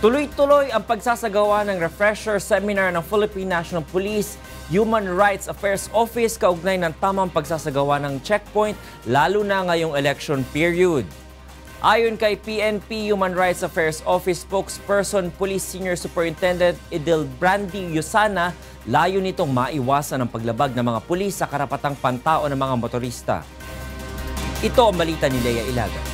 Tuloy-tuloy ang pagsasagawa ng refresher seminar ng Philippine National Police Human Rights Affairs Office kaugnay ng tamang pagsasagawa ng checkpoint lalo na ngayong election period. Ayon kay PNP Human Rights Affairs Office spokesperson Police Senior Superintendent Edelbrandy Yusana, layo nitong maiwasan ang paglabag ng mga pulis sa karapatang pantao ng mga motorista. Ito ang balita ni Lea Ilaga.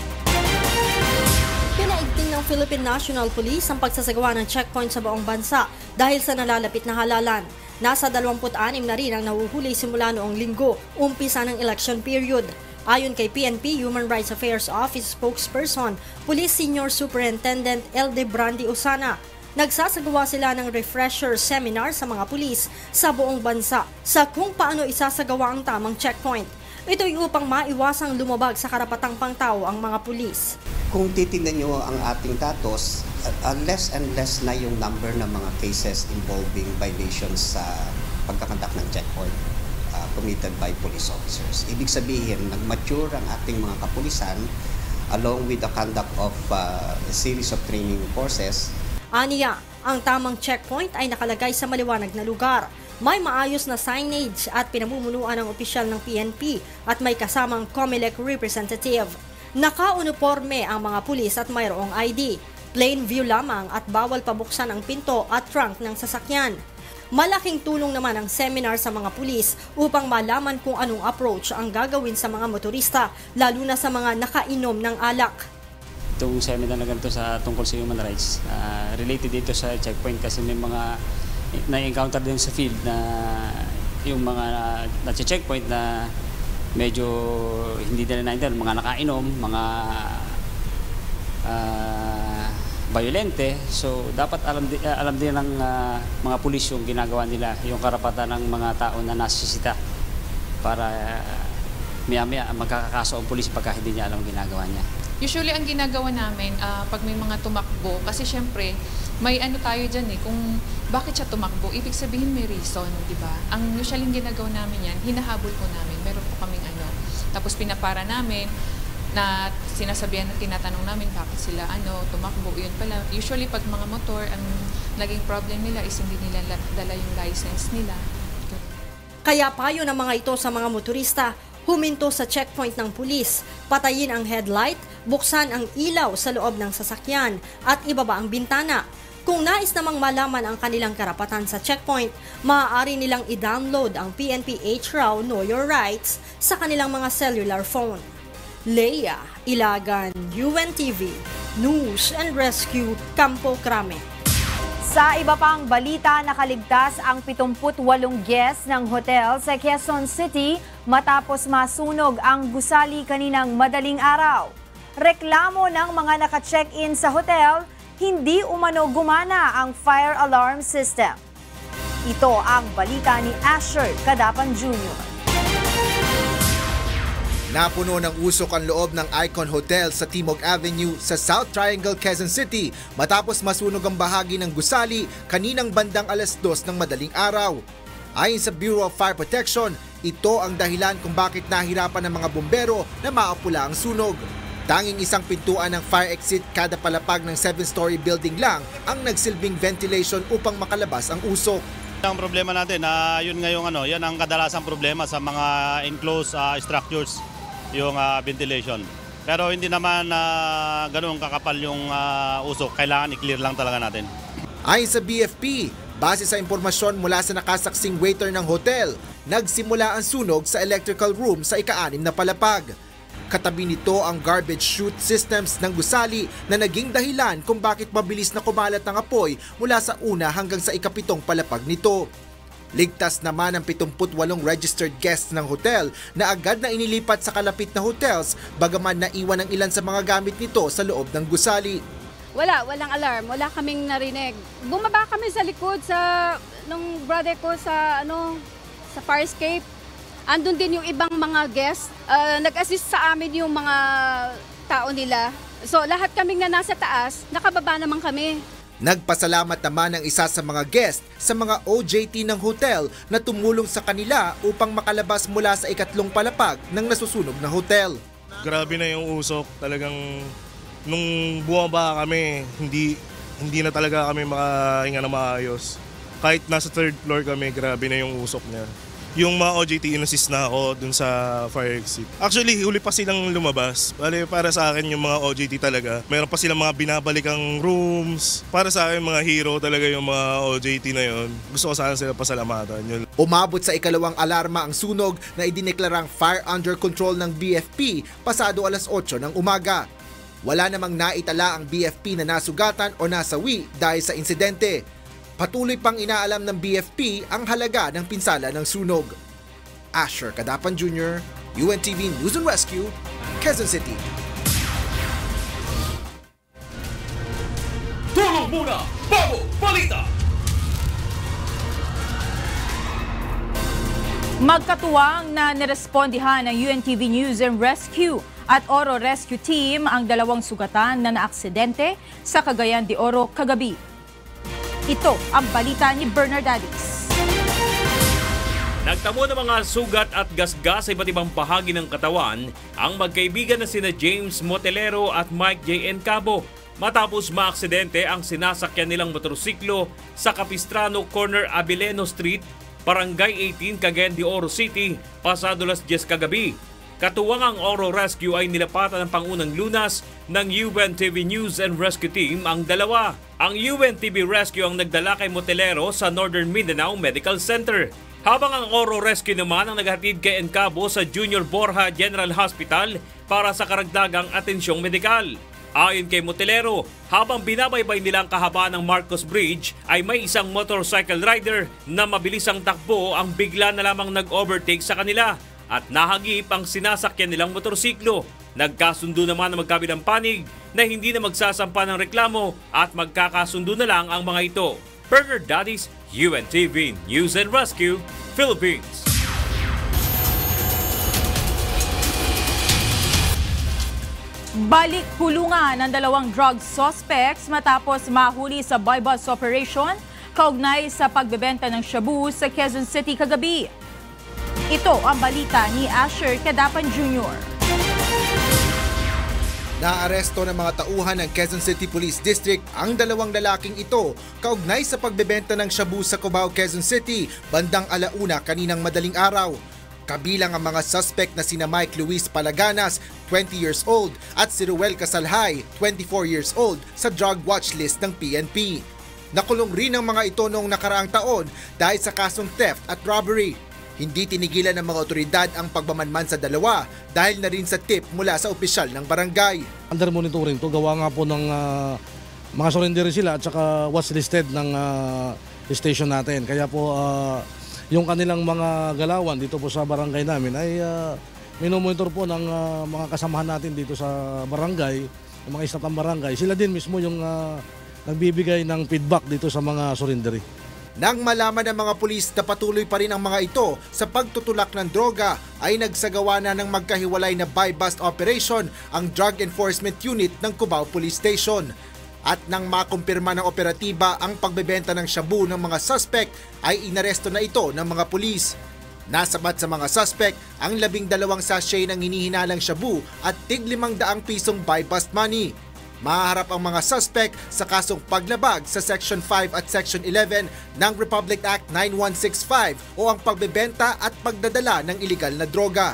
Pinaigting ng Philippine National Police ang pagsasagawa ng checkpoint sa buong bansa dahil sa nalalapit na halalan. Nasa 26 na rin ang nahuhuli simula noong linggo, umpisa ng election period. Ayon kay PNP Human Rights Affairs Office spokesperson, Police Senior Superintendent Edelbrandy Yusana, nagsasagawa sila ng refresher seminar sa mga pulis sa buong bansa sa kung paano isasagawa ang tamang checkpoint. Ito'y upang maiwasang lumabag sa karapatang pangtao ang mga pulis. Kung titingnan nyo ang ating datos, less and less na yung number ng mga cases involving violations sa pagkakandak ng checkpoint committed by police officers. Ibig sabihin, nag-mature ang ating mga kapulisan along with the conduct of a series of training courses. Aniya, ang tamang checkpoint ay nakalagay sa maliwanag na lugar. May maayos na signage at pinamumunuan ng opisyal ng PNP at may kasamang COMELEC representative. Naka-uniforme ang mga pulis at mayroong ID. Plain view lamang at bawal pabuksan ang pinto at trunk ng sasakyan. Malaking tulong naman ang seminar sa mga pulis upang malaman kung anong approach ang gagawin sa mga motorista, lalo na sa mga nakainom ng alak. Itong seminar na ganito tungkol sa human rights, related dito sa checkpoint kasi may mga na-encounter din sa field na yung mga na-checkpoint na medyo hindi nila naintindihan, mga nakainom, mga violente. So dapat alam din ng mga pulis yung ginagawa nila, yung karapatan ng mga tao na nasisita para maya-maya magkakakaso ang pulis pagka hindi niya alam ang ginagawa niya. Usually ang ginagawa namin pag may mga tumakbo, kasi syempre may ano tayo dyan kung bakit siya tumakbo, ibig sabihin may reason, di ba? Ang usually ginagawa namin yan, hinahabol po namin, meron po kaming tapos pinapara namin, na sinasabihan, tinatanong namin bakit sila tumakbo. Yun pala, usually pag mga motor, ang naging problem nila is hindi nila dala yung license nila. Kaya payo ng mga ito sa mga motorista, huminto sa checkpoint ng pulis, patayin ang headlight, buksan ang ilaw sa loob ng sasakyan at ibaba ang bintana. Kung nais namang malaman ang kanilang karapatan sa checkpoint, maaari nilang i-download ang PNP HRAW Know Your Rights sa kanilang mga cellular phone. Lea Ilagan, UNTV, News and Rescue, Campo Crame. Sa iba pang balita, nakaligtas ang 78 guests ng hotel sa Quezon City matapos masunog ang gusali kaninang madaling araw. Reklamo ng mga naka-check-in sa hotel, hindi umano gumana ang fire alarm system. Ito ang balita ni Asher Cadapan Jr. Napuno ng usok ang loob ng Icon Hotel sa Timog Avenue sa South Triangle, Quezon City matapos masunog ang bahagi ng gusali kaninang bandang 2:00 ng madaling araw. Ayon sa Bureau of Fire Protection, ito ang dahilan kung bakit nahirapan ng mga bumbero na maapula ang sunog. Tanging isang pintuan ng fire exit kada palapag ng 7-story building lang ang nagsilbing ventilation upang makalabas ang usok. Ang problema natin, yan ang kadalasang problema sa mga enclosed structures, yung ventilation. Pero hindi naman ganoon kakapal yung usok, kailangan i-clear lang talaga natin. Ayon sa BFP, base sa impormasyon mula sa nakasaksing waiter ng hotel, nagsimula ang sunog sa electrical room sa ika-6 na palapag. Katabi nito ang garbage chute systems ng gusali na naging dahilan kung bakit mabilis na kumalat ang apoy mula sa una hanggang sa ika-7 palapag nito. Ligtas naman ang 78 registered guests ng hotel na agad na inilipat sa kalapit na hotels bagaman naiwan ang ilan sa mga gamit nito sa loob ng gusali. Walang alarm, wala kaming narinig. Bumaba kami sa likod nung brother ko sa fire escape. Andun din yung ibang mga guests, nag-assist sa amin yung mga tao nila. So lahat kaming na nasa taas, nakababa naman kami. Nagpasalamat naman ang isa sa mga guest sa mga OJT ng hotel na tumulong sa kanila upang makalabas mula sa ika-3 palapag ng nasusunog na hotel. Grabe na yung usok, talagang nung bumaba kami, Hindi na talaga kami makahinga na maayos. Kahit nasa 3rd floor kami, grabe na yung usok niya. Yung mga OJT, inassist na ako dun sa fire exit. Actually, huli pa silang lumabas. Bale, para sa akin yung mga OJT talaga. Meron pa silang mga binabalikang rooms. Para sa akin, mga hero talaga yung mga OJT na yon. Gusto ko sana sila pasalamatan. Yun. Umabot sa ikalawang alarma ang sunog na idineklarang fire under control ng BFP pasado alas 8 ng umaga. Wala namang naitala ang BFP na nasugatan o nasawi dahil sa insidente. Patuloy pang inaalam ng BFP ang halaga ng pinsala ng sunog. Asher Cadapan Jr., UNTV News and Rescue, Quezon City. Tulong muna! Bago! Balita! Magkatuwang na nirespondihan ng UNTV News and Rescue at Oro Rescue Team ang dalawang sugatan na naaksidente sa Cagayan de Oro kagabi. Ito ang balita ni Bernardadis. Nagtamo ng mga sugat at gasgas sa iba't ibang bahagi ng katawan ang magkaibigan na sina James Motelero at Mike J. Encabo matapos maaksidente ang sinasakyan nilang motorsiklo sa Capistrano Corner Abileno Street, Barangay 18, Cagayan de Oro City, pasado alas 10 kagabi. Katuwang ang Oro Rescue ay nilapatan ng pangunang lunas ng UNTV News and Rescue Team ang dalawa. Ang UNTV Rescue ang nagdala kay Motelero sa Northern Mindanao Medical Center. Habang ang Oro Rescue naman ang naghatid kay Encabo sa Junior Borja General Hospital para sa karagdagang atensyong medikal. Ayon kay Motelero, habang binabaybay nila ang kahabaan ng Marcos Bridge ay may isang motorcycle rider na mabilis ang takbo ang bigla na lamang nag-overtake sa kanila at nahagip ang sinasakyan nilang motorsiklo. Nagkasundo naman na magkabilang panig na hindi na magsasampa ng reklamo at magkakasundo na lang ang mga ito. Bernardadis, UNTV News and Rescue, Philippines. Balik kulungan ng dalawang drug suspects matapos mahuli sa buy-bust operation kaugnay sa pagbebenta ng shabu sa Quezon City kagabi. Ito ang balita ni Asher Cadapan Jr. Naaresto ng mga tauhan ng Quezon City Police District ang dalawang lalaking ito kaugnay sa pagbebenta ng shabu sa Cubao, Quezon City bandang alauna kaninang madaling araw. Kabilang ang mga suspect na sina Mike Luis Palaganas, 20 years old, at si Ruel Casalhay, 24 years old, sa drug watch list ng PNP. Nakulong rin ang mga ito noong nakaraang taon dahil sa kasong theft at robbery. Hindi tinigilan ng mga otoridad ang pagmamanman sa dalawa dahil na rin sa tip mula sa opisyal ng barangay. Under monitoring to, gawa nga po ng mga surrendery sila at saka watchlisted ng station natin. Kaya po yung kanilang mga galawan dito po sa barangay namin ay minomonitor po ng mga kasamahan natin dito sa barangay, yung mga staff ng barangay. Sila din mismo yung nagbibigay ng feedback dito sa mga surrendery. Nang malaman ng mga pulis na patuloy pa rin ang mga ito sa pagtutulak ng droga, ay nagsagawa na ng magkahiwalay na buy-bust operation ang Drug Enforcement Unit ng Cubao Police Station. At nang makumpirma ng operatiba ang pagbebenta ng shabu ng mga suspect, ay inaresto na ito ng mga pulis. Nasabat sa mga suspect ang 12 sachet ng hinihinalang shabu at tig 500 pisong buy-bust money. Maharap ang mga suspect sa kasong paglabag sa Section 5 at Section 11 ng Republic Act 9165 o ang pagbebenta at pagdadala ng iligal na droga.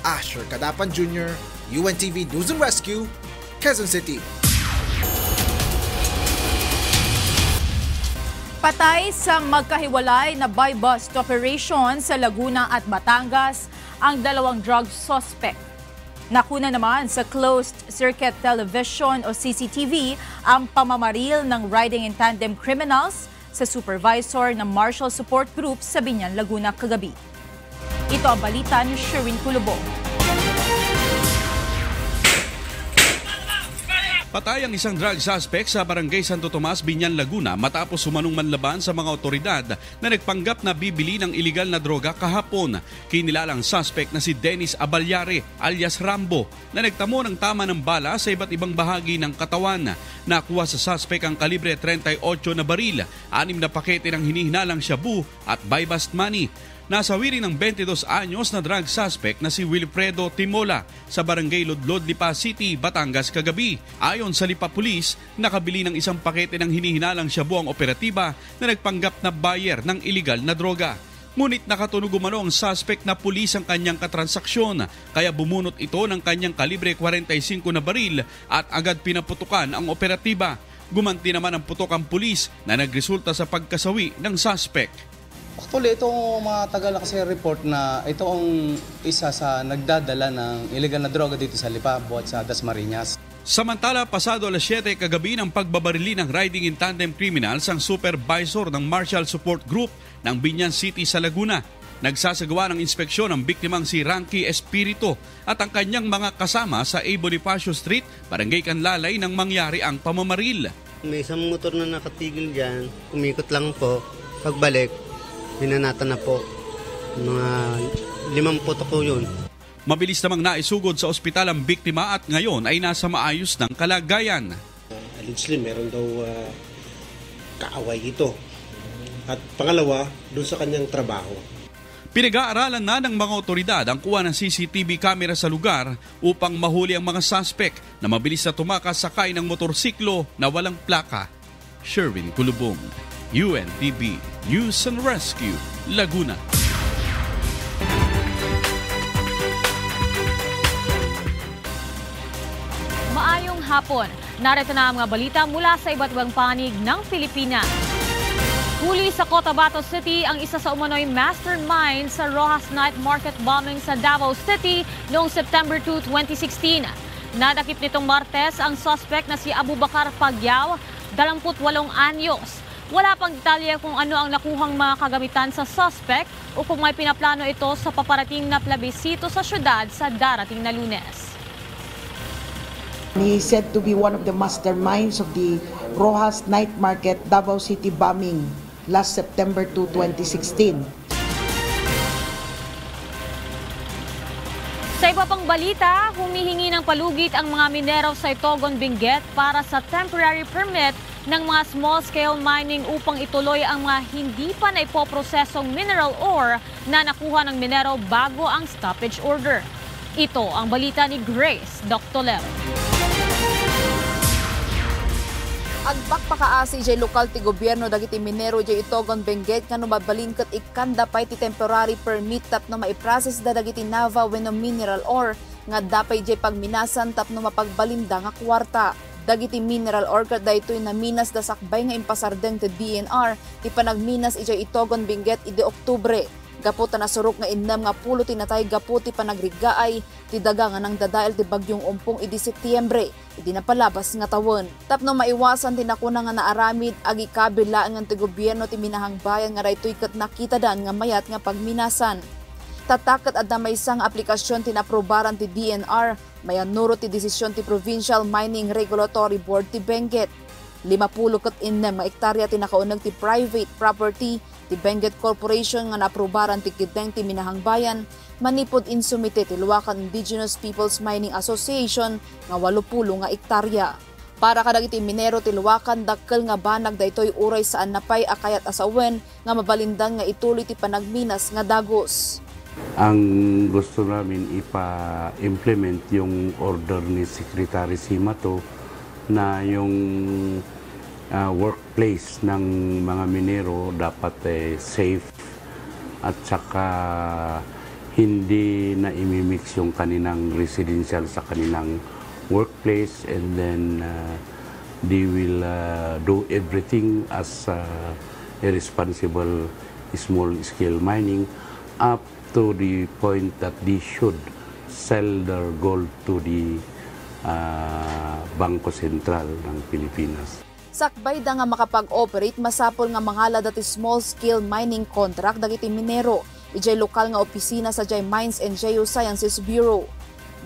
Asher Cadapan Jr., UNTV News and Rescue, Quezon City. Patay sa magkahiwalay na buy-bust operation sa Laguna at Batangas ang dalawang drug suspect. Nakuna naman sa closed circuit television o CCTV ang pamamaril ng riding in tandem criminals sa supervisor ng Marshall Support Group sa Binyan, Laguna kagabi. Ito ang balita ni Sherwin Culubo. Patay ang isang drug suspect sa Barangay Santo Tomas, Binyan, Laguna matapos sumanong manlaban sa mga otoridad na nagpanggap na bibili ng iligal na droga kahapon. Kinilalang suspect na si Dennis Abalyare alias Rambo na nagtamo ng tama ng bala sa iba't ibang bahagi ng katawan. Nakuha sa suspect ang kalibre 38 na baril, 6 na pakete ng hinihinalang shabu at buy-bust money. nasawi rin ng 22 anyos na drug suspect na si Wilfredo Timola sa barangay Ludlod, Lipa City, Batangas kagabi. Ayon sa Lipa Police, nakabili ng isang pakete ng hinihinalang shabu ang operatiba na nagpanggap na buyer ng iligal na droga. Ngunit nakatunog umano ang suspect na pulis ang kanyang katransaksyon, kaya bumunot ito ng kanyang kalibre 45 na baril at agad pinaputukan ang operatiba. Gumanti naman ang putok ang pulis na nagresulta sa pagkasawi ng suspect. Actually, ito matagal na kasi report na ito ang isa sa nagdadala ng illegal na droga dito sa Lipa, buhat sa Dasmariñas. Samantala, pasado alas 7 kagabi ng pagbabarili ng riding in tandem criminals ang supervisor ng Martial Support Group ng Binyan City sa Laguna. Nagsasagawa ng inspeksyon ang biktimang si Ranky Espirito at ang kanyang mga kasama sa A. Bonifacio Street, Barangay Canlalay nang mangyari ang pamamaril. May isang motor na nakatigil dyan, umikot lang po, pagbalik, binanata na po. Mga 5 putok ko yun. Mabilis namang naisugod sa ospital ang biktima at ngayon ay nasa maayos ng kalagayan. Allegedly, meron daw kaaway ito. At pangalawa, doon sa kanyang trabaho. Pinag-aaralan na ng mga otoridad ang kuha ng CCTV camera sa lugar upang mahuli ang mga suspect na mabilis na tumakas sakay ng motorsiklo na walang plaka. Sherwin Kulubong, UNTV News and Rescue, Laguna. Maayong hapon, narito na ang mga balita mula sa iba't ibang panig ng Pilipinas. Huli sa Cotabato City ang isa sa umano'y mastermind sa Rojas Night Market bombing sa Davao City noong September 2, 2016. Nadakip nitong Martes ang suspect na si Abubakar Pagyao, 28 anyos. Wala pang detalye kung ano ang nakuhang mga kagamitan sa suspect o kung may pinaplano ito sa paparating na plebisito sa syudad sa darating na Lunes. He is said to be one of the masterminds of the Rojas Night Market Davao City bombing last September 2, 2016. Sa iba pang balita, humihingi ng palugit ang mga minero sa Itogon, Benguet para sa temporary permit ng mga small-scale mining upang ituloy ang mga hindi pa naipoprosesong mineral ore na nakuha ng minero bago ang stoppage order. Ito ang balita ni Grace Doctolero. Agbak pakaasi jay lokal ti gobyerno dagiti minero jay Itogon, Benguet nga mabalin ket ikanda pay ti temporary permit tapno maiprocess da dagiti nava wenno mineral ore nga dapay jay pagminasan tapno mapagbalinda nga kwarta. Dagiti mineral ore ket daytoy naminas da sakbay nga impasardeng ti DNR ti panagminas ijay Itogon, Benguet idi Oktubre. Gaputa na surok nga innam nga pulo tinatay gaputi panagrigaay ti daga nga nang dadael ti bagyong umpong idi Setyembre idi napalabas nga tawon. Tapno maiwasan ti nakuna nga naaramid agi kabila nga ti gobyerno ti minahang bayan nga daytoy ket nakita dan nga mayat nga pagminasan. Tataket adda maysa nga aplikasyon tinaprobaran ti DNR mayanuro ti desisyon ti Provincial Mining Regulatory Board ti Benguet. 50 ket innem nga ektarya ti nakauneg ti private property ti Benguet Corporation nga naprobaran ti kideng ti minahang bayan manipod insumite ti Luwakan Indigenous Peoples Mining Association nga 80 nga ektarya. Para kadagiti minero ti Luwakan dakkel nga banag daytoy uray saan napay akayat asawen nga mabalindan nga ituloy ti panagminas nga dagos. Ang gusto namin ipa-implement yung order ni Secretary Simato na yung workplace ng mga minero dapat safe at saka hindi na imimix yung kaninang residential sa kaninang workplace, and then they will do everything as a responsible small-scale mining up to the point that they should sell their gold to the Bangko Sentral ng Pilipinas. Sakbay da nga makapag-operate masapol nga mangalad dati small-scale mining contract dagiti minero ijay lokal nga opisina sa jay Mines and Geosciences Bureau.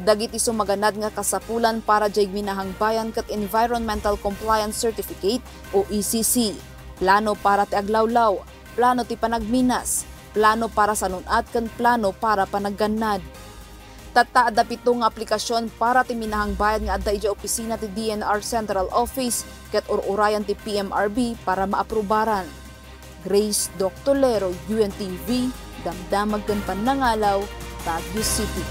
Dagiti sumaganad nga kasapulan para jay minahang bayan ket Environmental Compliance Certificate o ECC. Plano para ti aglawlaw, plano ti panagminas, plano para sa nunat ken plano para panagganad. Tataada 7 nga aplikasyon para ti minahang bayan nga adda ijay opisina ti DNR Central Office ket ururayan ti PMRB para maaprubaran. Grace Doctolero, UNTV, Damdamag kan Panangalaw, Baguio City.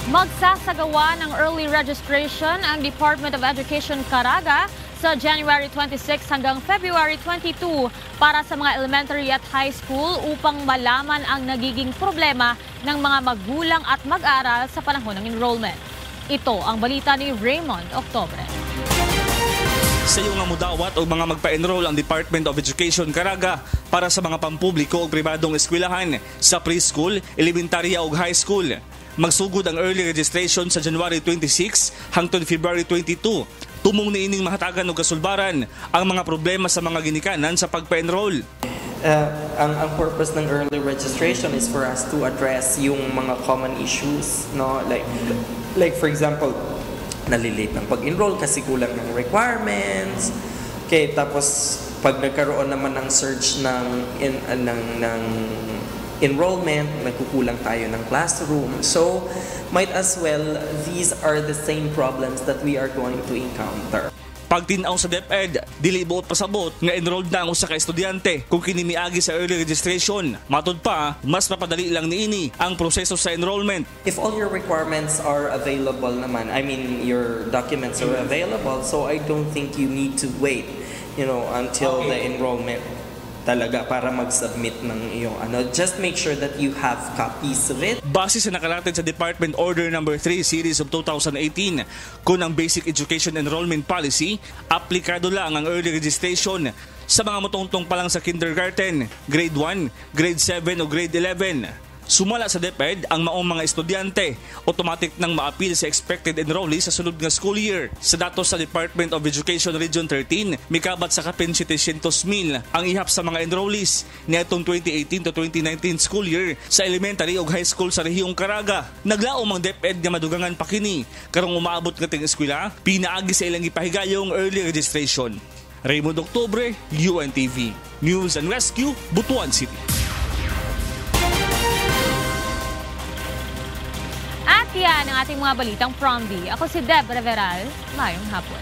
Magsasagawa ng early registration ang Department of Education Caraga sa January 26 hanggang February 22 para sa mga elementary at high school upang malaman ang nagiging problema ng mga magulang at mag-aral sa panahon ng enrollment. Ito ang balita ni Raymond Octobre. Sa iyo nga mudawat o mga magpa-enroll ang Department of Education Caraga para sa mga pampubliko o pribadong eskwelahan sa preschool, elementarya o high school. Magsugod ang early registration sa January 26 hangtod February 22. Tumong niining mahatagan o kasulbaran ang mga problema sa mga ginikanan sa pagpa-enroll. Ang purpose ng early registration is for us to address yung mga common issues, no? Like for example, nalilate ng pag-enroll kasi kulang ng requirements. Okay, tapos pag nagkaroon naman ng surge ng enrollment, nagkukulang tayo ng classroom. So, might as well, these are the same problems that we are going to encounter. Pagtinaw sa DepEd, dili buot pasabot nga enrolled na ang usa ka estudyante kung kinimiagi sa early registration. Matud pa, mas mapadali lang niini ang proseso sa enrollment. If all your requirements are available naman, I mean your documents are available, so I don't think you need to wait, until the enrollment talaga para mag-submit ng iyong Just make sure that you have copies of it. Base sa nakalatid sa Department Order No. 3 Series of 2018, kung ang Basic Education Enrollment Policy, aplikado lang ang early registration sa mga mutungtong pa lang sa kindergarten, grade 1, grade 7 o grade 11. Sumala sa DepEd ang maong mga estudyante, automatic nang maapil sa expected enrollees sa sunod nga school year. Sa datos sa Department of Education Region 13, mikabat sa kapin 700,000 ang ihap sa mga enrollees niadtong 2018 to 2019 school year sa elementary ug high school sa rehiyong Caraga. Naglaom ang DepEd nga madugangan pa kini karong umaabot nga ting eskwela, pinaagi sa ilang ipahigayong early registration. Raymond Octobre, UNTV News and Rescue, Butuan City. At yan ang ating mga balitang Promdi. Ako si Deb Reveral. Mayong hapon.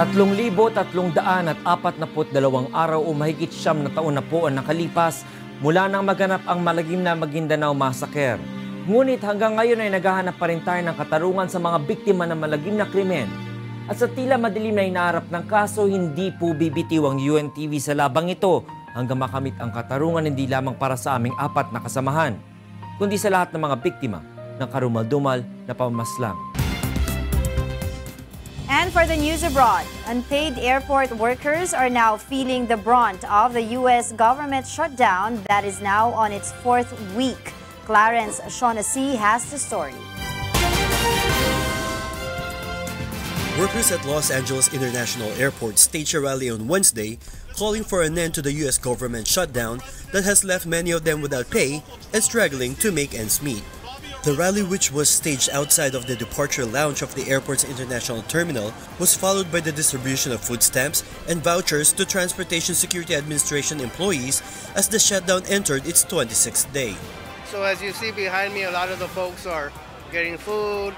$3,342 araw o mahigit 9 na taon na po ang nakalipas mula nang maganap ang malagim na Maguindanao Massacre. Ngunit hanggang ngayon ay naghahanap pa rin tayo ng katarungan sa mga biktima ng malagim na krimen. At sa tila madilim na inaarap ng kaso, hindi po bibitiw ang UNTV sa labang ito hanggang makamit ang katarungan hindi lamang para sa aming 4 na kasamahan, kundi sa lahat ng mga biktima ng karumal-dumal na pamamaslang. And for the news abroad, unpaid airport workers are now feeling the brunt of the U.S. government shutdown that is now on its 4th week. Clarence Shaughnessy has the story. Workers at Los Angeles International Airport staged a rally on Wednesday calling for an end to the U.S. government shutdown that has left many of them without pay and struggling to make ends meet. The rally, which was staged outside of the departure lounge of the airport's international terminal, was followed by the distribution of food stamps and vouchers to Transportation Security Administration employees as the shutdown entered its 26th day. So as you see behind me, a lot of the folks are getting food,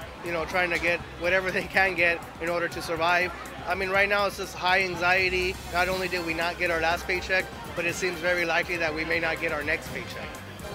trying to get whatever they can get in order to survive. I mean, right now it's just high anxiety. Not only did we not get our last paycheck, but it seems very likely that we may not get our next paycheck.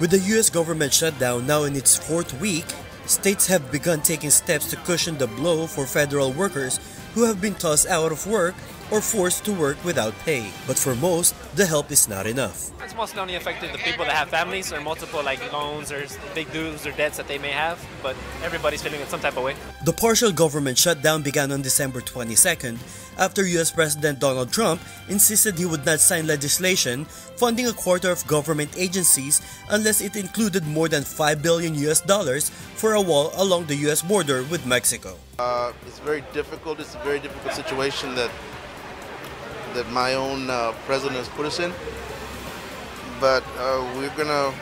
With the U.S. government shutdown now in its 4th week, states have begun taking steps to cushion the blow for federal workers who have been tossed out of work or forced to work without pay. But for most, the help is not enough. It's mostly only affected the people that have families or multiple loans or big dues or debts that they may have, but everybody's feeling it some type of way. The partial government shutdown began on December 22nd after U.S. President Donald Trump insisted he would not sign legislation funding a quarter of government agencies unless it included more than $5 billion for a wall along the U.S. border with Mexico. It's very difficult. It's a very difficult situation that my own president has put us in. But we're gonna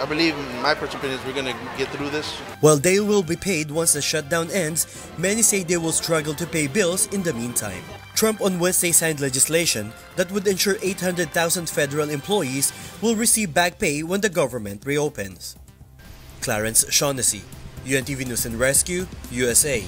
I believe, my personal opinion, is we're going to get through this. While they will be paid once the shutdown ends, many say they will struggle to pay bills in the meantime. Trump on Wednesday signed legislation that would ensure 800,000 federal employees will receive back pay when the government reopens. Clarence Shaughnessy, UNTV News and Rescue, USA.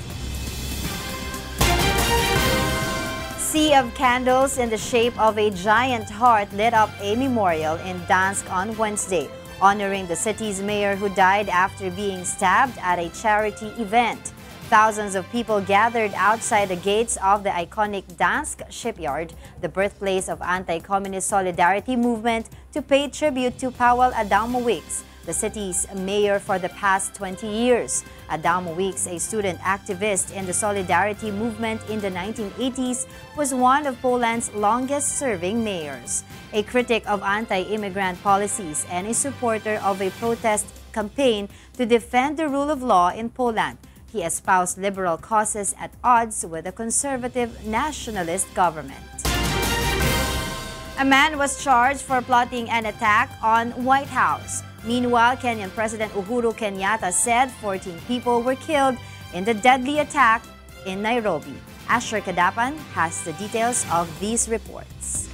Sea of candles in the shape of a giant heart lit up a memorial in Dansk on Wednesday, honoring the city's mayor who died after being stabbed at a charity event. Thousands of people gathered outside the gates of the iconic Dansk shipyard, the birthplace of anti-communist solidarity movement, to pay tribute to Powell Adamowicz, the city's mayor for the past 20 years. Adamowicz, a student activist in the solidarity movement in the 1980s, was one of Poland's longest-serving mayors. A critic of anti-immigrant policies and a supporter of a protest campaign to defend the rule of law in Poland, he espoused liberal causes at odds with a conservative nationalist government. A man was charged for plotting an attack on White House. Meanwhile, Kenyan President Uhuru Kenyatta said 14 people were killed in the deadly attack in Nairobi. Asher Kadapan has the details of these reports.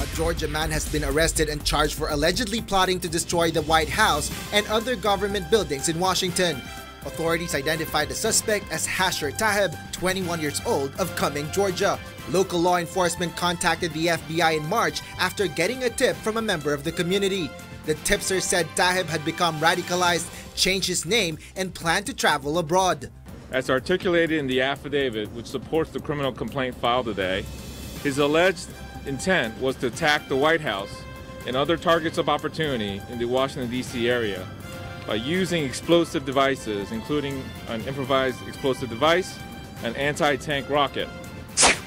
A Georgia man has been arrested and charged for allegedly plotting to destroy the White House and other government buildings in Washington. Authorities identified the suspect as Hasher Taheb, 21 years old, of Cumming, Georgia. Local law enforcement contacted the FBI in March after getting a tip from a member of the community. The tipster said Taheb had become radicalized, changed his name, and planned to travel abroad. As articulated in the affidavit, which supports the criminal complaint filed today, his alleged intent was to attack the White House and other targets of opportunity in the Washington, D.C. area by using explosive devices, including an improvised explosive device, an anti-tank rocket.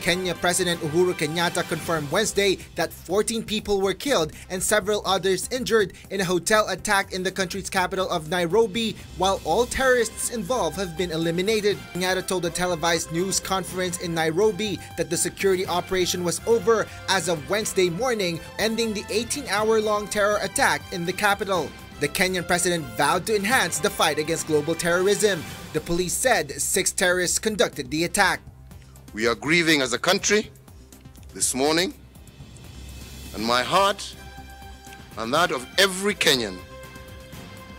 Kenya President Uhuru Kenyatta confirmed Wednesday that 14 people were killed and several others injured in a hotel attack in the country's capital of Nairobi, while all terrorists involved have been eliminated. Kenyatta told a televised news conference in Nairobi that the security operation was over as of Wednesday morning, ending the 18-hour-long terror attack in the capital. The Kenyan president vowed to enhance the fight against global terrorism. The police said 6 terrorists conducted the attack. We are grieving as a country this morning, and my heart and that of every Kenyan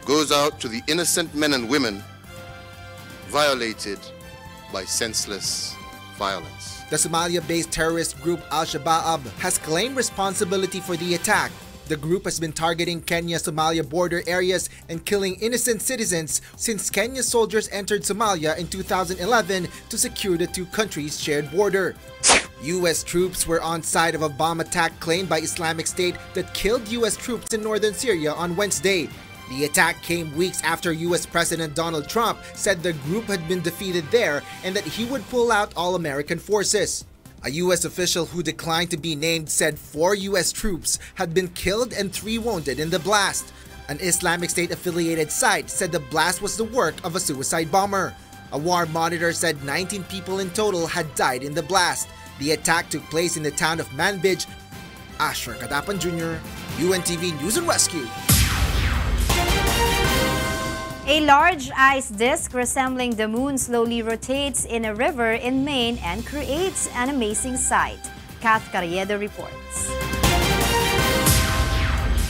goes out to the innocent men and women violated by senseless violence. The Somalia-based terrorist group Al-Shabaab has claimed responsibility for the attack. The group has been targeting Kenya-Somalia border areas and killing innocent citizens since Kenya's soldiers entered Somalia in 2011 to secure the two countries' shared border. U.S. troops were on site of a bomb attack claimed by Islamic State that killed U.S. troops in northern Syria on Wednesday. The attack came weeks after U.S. President Donald Trump said the group had been defeated there and that he would pull out all American forces. A U.S. official who declined to be named said 4 U.S. troops had been killed and 3 wounded in the blast. An Islamic State-affiliated site said the blast was the work of a suicide bomber. A war monitor said 19 people in total had died in the blast. The attack took place in the town of Manbij. Asher Kadapan Jr., UNTV News and Rescue. A large ice disk resembling the moon slowly rotates in a river in Maine and creates an amazing sight. Kath Carriedo reports.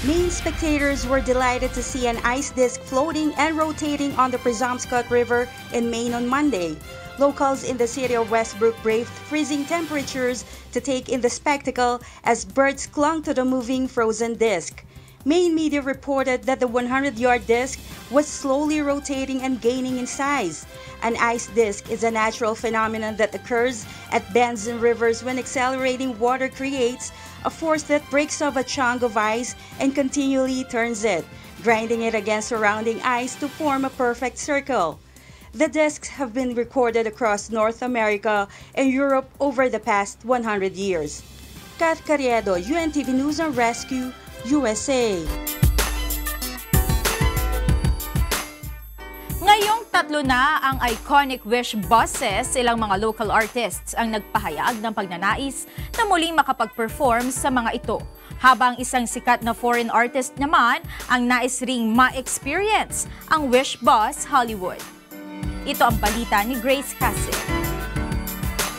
Maine spectators were delighted to see an ice disk floating and rotating on the Presumpscot River in Maine on Monday. Locals in the city of Westbrook braved freezing temperatures to take in the spectacle as birds clung to the moving frozen disk. Maine media reported that the 100-yard disk was slowly rotating and gaining in size. An ice disk is a natural phenomenon that occurs at bends in rivers when accelerating water creates a force that breaks off a chunk of ice and continually turns it, grinding it against surrounding ice to form a perfect circle. The disks have been recorded across North America and Europe over the past 100 years. Kath Carriedo, UNTV News and Rescue, USA. Ngayong Ika-3 na ang iconic Wish buses. Ilang mga local artists ang nagpahayag ng pagnanais na muling makapag-perform sa mga ito. Habang isang sikat na foreign artist naman ang nais ring ma-experience ang Wish Bus Hollywood. Ito ang balita ni Grace Cassie.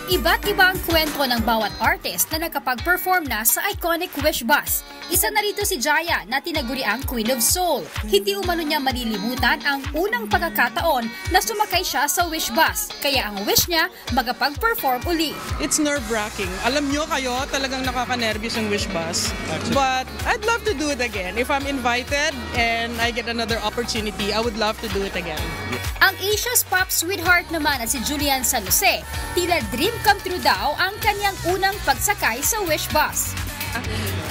Iba't iba ang kwento ng bawat artist na nakapag-perform na sa iconic Wish Bus. Isa na rito si Jaya na tinaguriang Queen of Soul. Hindi umano niya malilimutan ang unang pagkakataon na sumakay siya sa Wish Bus. Kaya ang wish niya, magapag-perform uli. It's nerve-wracking. Alam nyo kayo, talagang nakaka-nervous yung Wish Bus. But I'd love to do it again. If I'm invited and I get another opportunity, I would love to do it again. Ang Asia's pop sweetheart naman na si Julian San Jose, tila dream come true daw ang kanyang unang pagsakay sa Wish Bus.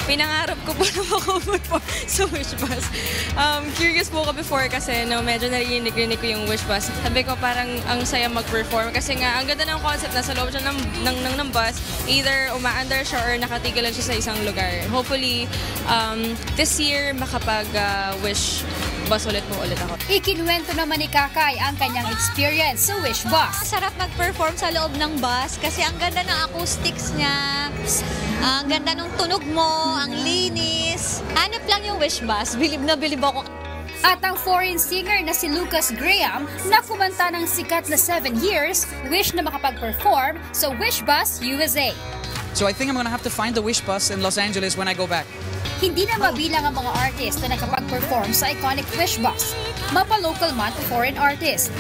Pinangarap ko po na ako sa Wish Bus. Curious po ako before kasi medyo narinig ko yung Wish Bus. Sabi ko parang ang saya mag-perform kasi nga ang ganda ng concept, nasa loob siya ng bus. Either umaandar siya or nakatigil lang siya sa isang lugar. Hopefully, this year makapag-Wish Bus ulit ako. Ikinuwento naman ni Kakay ang kanyang experience sa Wish Bus. Sarap mag-perform sa loob ng bus kasi ang ganda ng acoustics niya, ang ganda ng tunog mo, ang linis. Hanap lang yung Wish Bus, bilib na bilib ako. At ang foreign singer na si Lucas Graham na kumanta ng sikat na 7 years, wish na makapag-perform sa Wish Bus USA. So I think I'm gonna have to find the Wish Bus in Los Angeles when I go back. Hindi na mabilang ang mga artist na nakapag-perform sa iconic Wish Bus, mapa-local man to foreign artist.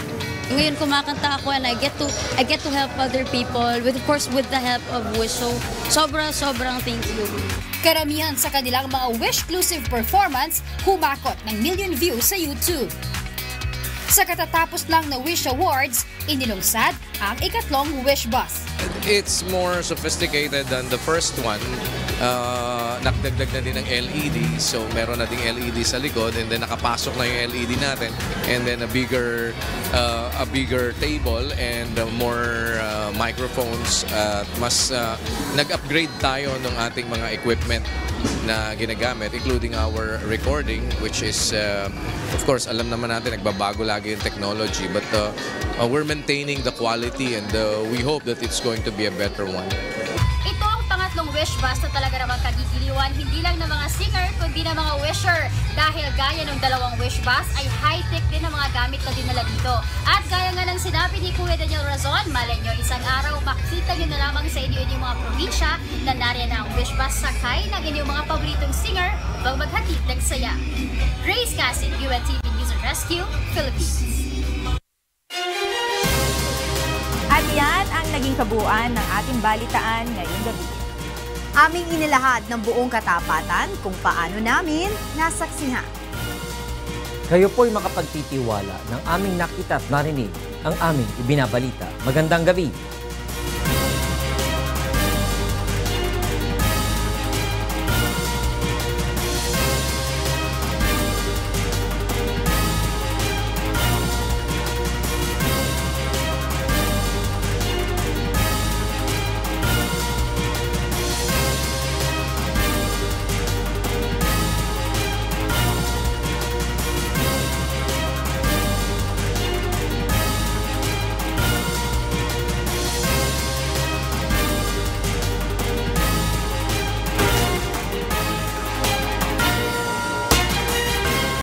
Ngayon kumakanta ako and I get to help other people with the help of Wish. So sobrang thank you. Karamihan sa kanilang mga Wish-exclusive performance humakot ng million views sa YouTube. Sa katatapos lang na Wish Awards, inilungsad ang ikatlong Wish Bus. It's more sophisticated than the first one. Nakdagdag na din ng LED, so meron na ding LED sa likod and then nakapasok na yung LED natin and then a bigger table and more microphones at mas nag-upgrade tayo ng ating mga equipment na ginagamit, including our recording, which is of course alam naman natin nagbabago lagi yung technology, but we're maintaining the quality and we hope that it's going to be a better one. Ito ang pangatlong Wish Bus na talaga namang kagigiliwan hindi lang ng mga singer kundi ng mga wisher dahil gaya ng dalawang Wish Bus ay high-tech din ang mga gamit na dinala dito. At gaya nga ng sinabi ni Kuya Daniel Razon, malay nyo isang araw makita nyo na lamang sa inyo inyong mga probinsya na nariyan ang Wish Bus sakay ng inyong mga paboritong singer upang maghatid ng saya. Grace Cassin, UNTV News and Rescue, Philippines. At yan ang naging kabuuan ng ating balitaan ngayong gabi. Aming inilahad ng buong katapatan kung paano namin nasaksihan. Kayo po'y makapagtitiwala ng aming nakita at narinig ang aming ibinabalita. Magandang gabi.